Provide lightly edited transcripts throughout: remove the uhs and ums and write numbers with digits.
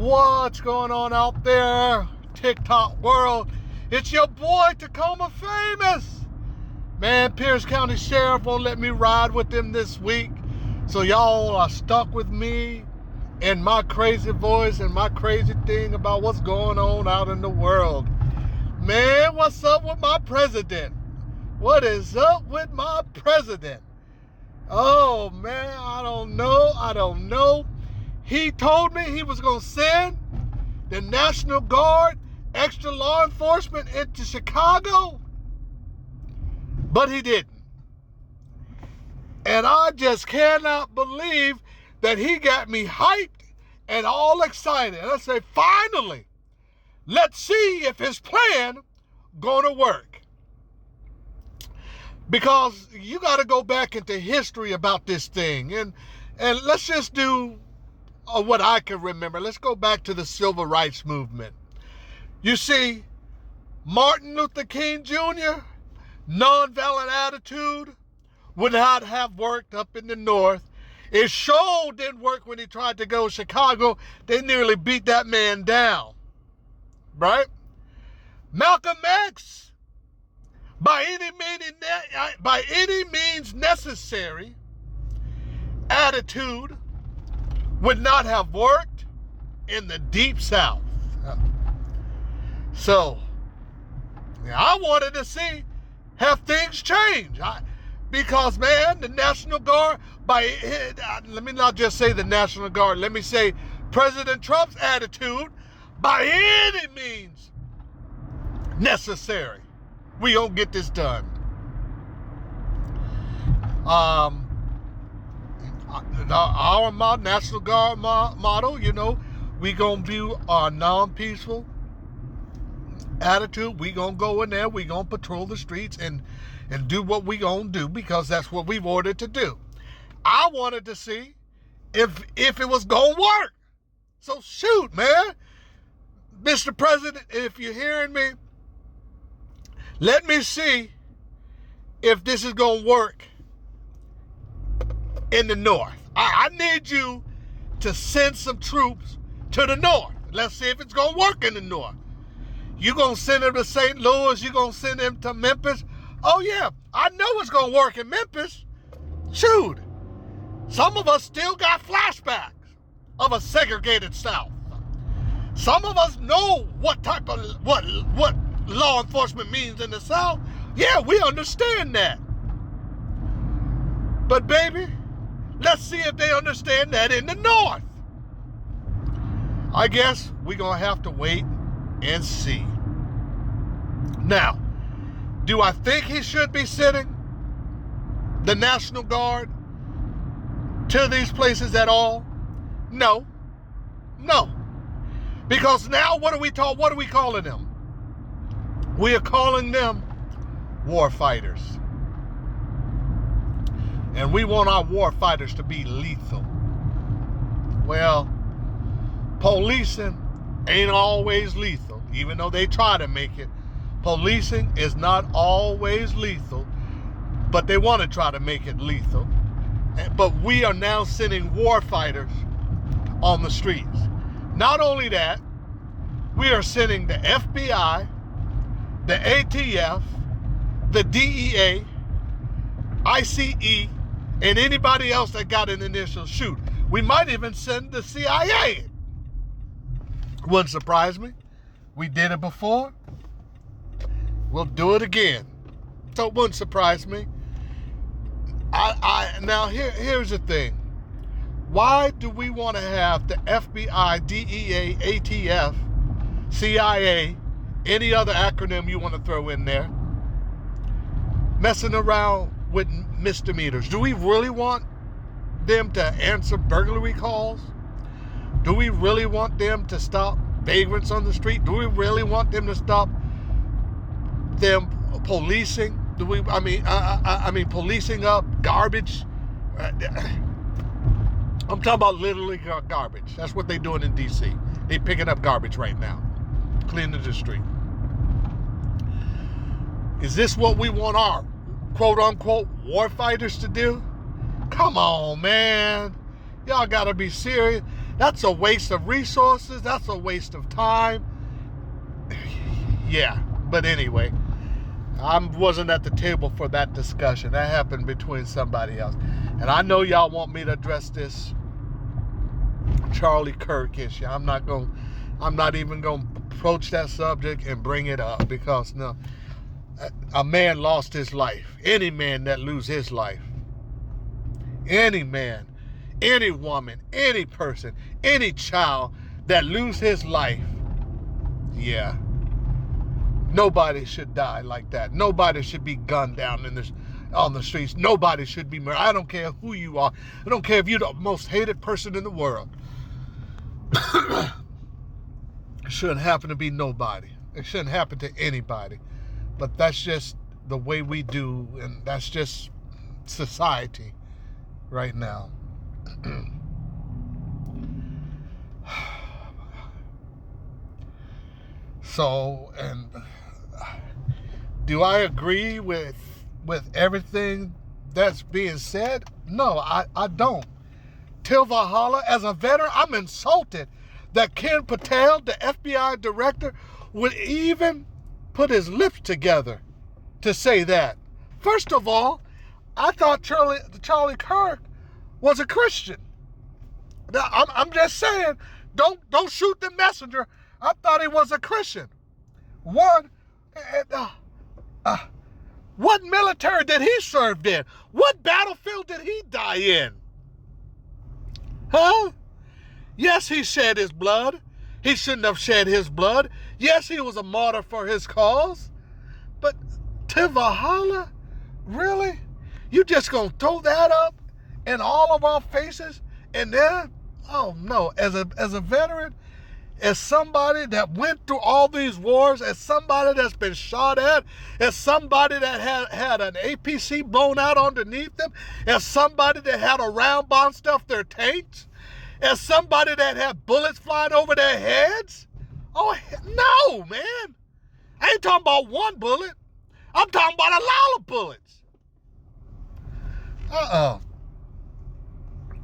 What's going on out there, TikTok world? It's your boy, Tacoma Famous. Man, Pierce County Sheriff won't let me ride with them this week. So y'all are stuck with me and my crazy voice and my crazy thing about what's going on out in the world. Man, what's up with my president? What is up with my president? Oh, man, I don't know. He told me he was going to send the National Guard, extra law enforcement into Chicago, but he didn't. And I just cannot believe that he got me hyped and all excited. And I say, finally, let's see if his plan going to work. Because you got to go back into history about this thing. And let's just do what I can remember. Let's go back to the Civil Rights Movement. You see, Martin Luther King Jr., nonviolent attitude would not have worked up in the North. It sure didn't work when he tried to go to Chicago. They nearly beat that man down. Right? Malcolm X, by any means necessary, attitude would not have worked in the Deep South. So, I wanted to see have things change. Because, man, the National Guard, let me not just say the National Guard, let me say President Trump's attitude, by any means necessary, we don't get this done. Our National Guard motto, we gonna be our non-peaceful attitude. We gonna go in there, we gonna patrol the streets and do what we gonna do, because that's what we've ordered to do. I wanted to see if it was gonna work. So shoot, man. Mr. President, if you're hearing me, let me see if this is gonna work in the North. I need you to send some troops to the North. Let's see if it's going to work in the North. You're going to send them to St. Louis. You're going to send them to Memphis. Oh, yeah, I know it's going to work in Memphis. Shoot. Some of us still got flashbacks of a segregated South. Some of us know what law enforcement means in the South. Yeah, we understand that. But, baby, let's see if they understand that in the North. I guess we're going to have to wait and see. Now, do I think he should be sending the National Guard to these places at all? No. Because now what are we calling them? We are calling them war fighters. And we want our war fighters to be lethal. Well, policing ain't always lethal, even though they try to make it. Policing is not always lethal, but they want to try to make it lethal. But we are now sending war fighters on the streets. Not only that, we are sending the FBI, the ATF, the DEA, ICE, and anybody else that got an initial shoot. We might even send the CIA. Wouldn't surprise me. We did it before. We'll do it again. So it wouldn't surprise me. Now here's the thing. Why do we want to have the FBI, DEA, ATF, CIA, any other acronym you want to throw in there, messing around with misdemeanors? Do we really want them to answer burglary calls? Do we really want them to stop vagrants on the street? Do we really want them to stop them policing? Policing up garbage? I'm talking about literally garbage. That's what they're doing in D.C. They're picking up garbage right now, cleaning the street. Is this what we want our quote-unquote war fighters to do? Come on, man. Y'all gotta be serious. That's a waste of resources. That's a waste of time. Yeah, but anyway, I wasn't at the table for that discussion. That happened between somebody else. And I know y'all want me to address this Charlie Kirk issue. I'm not even going to approach that subject and bring it up, because no, a man lost his life. Any man that lose his life, any man, any woman, any person, any child that lose his life, yeah, nobody should die like that. Nobody should be gunned down on the streets. Nobody should be murdered. I don't care who you are. I don't care if you're the most hated person in the world. It shouldn't happen to be nobody. It shouldn't happen to anybody. But that's just the way we do, and that's just society right now. So, and do I agree with everything that's being said? No, I don't. Till Valhalla, as a veteran, I'm insulted that Ken Patel, the FBI director, would even put his lips together to say that. First of all, I thought Charlie Kirk was a Christian. Now, I'm just saying, don't shoot the messenger. I thought he was a Christian. One, what military did he serve in? What battlefield did he die in? Huh? Yes, he shed his blood. He shouldn't have shed his blood. Yes, he was a martyr for his cause. But to Valhalla? Really? You just gonna throw that up in all of our faces? And then, oh no, as a veteran, as somebody that went through all these wars, as somebody that's been shot at, as somebody that had an APC blown out underneath them, as somebody that had a round bomb stuff their tanks, as somebody that had bullets flying over their heads. Oh, no, man. I ain't talking about one bullet. I'm talking about a lot of bullets.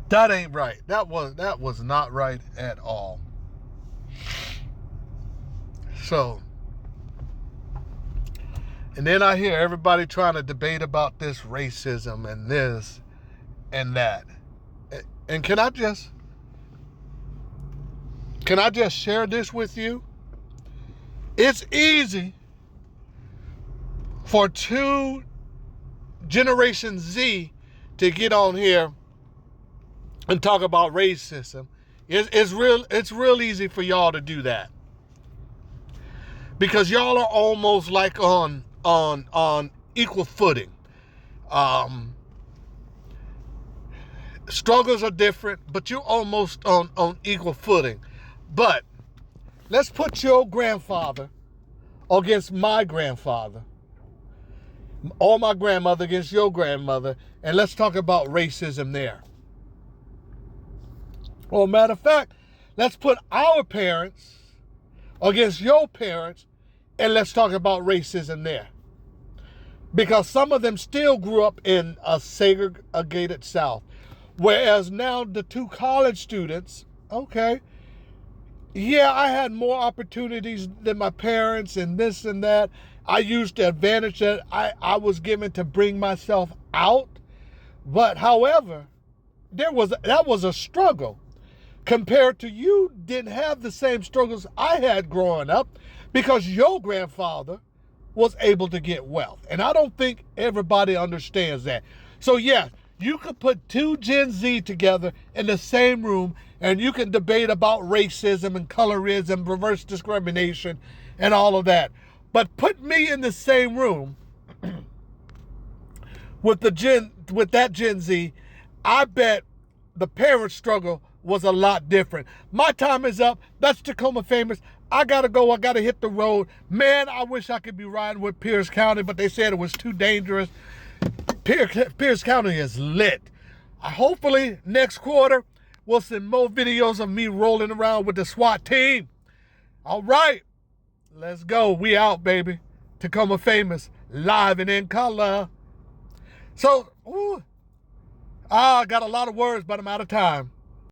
That ain't right. That was not right at all. So, and then I hear everybody trying to debate about this racism and this and that. And can I just share this with you? It's easy for two Generation Z to get on here and talk about racism. It's real easy for y'all to do that, because y'all are almost like on equal footing. Struggles are different, but you're almost on equal footing. But let's put your grandfather against my grandfather, or my grandmother against your grandmother, and let's talk about racism there. Or matter of fact, let's put our parents against your parents, and let's talk about racism there. Because some of them still grew up in a segregated South. Whereas now the two college students, okay, yeah, I had more opportunities than my parents and this and that. I used the advantage that I was given to bring myself out. But however, that was a struggle. Compared to you didn't have the same struggles I had growing up, because your grandfather was able to get wealth. And I don't think everybody understands that. So yes, you could put two Gen Z together in the same room and you can debate about racism and colorism, reverse discrimination, and all of that. But put me in the same room with that Gen Z, I bet the parent struggle was a lot different. My time is up. That's Tacoma Famous. I gotta go. I gotta hit the road. Man, I wish I could be riding with Pierce County, but they said it was too dangerous. Pierce County is lit. Hopefully next quarter we'll see more videos of me rolling around with the SWAT team. All right, let's go. We out, baby. Tacoma Famous, live and in color. So, I got a lot of words, but I'm out of time.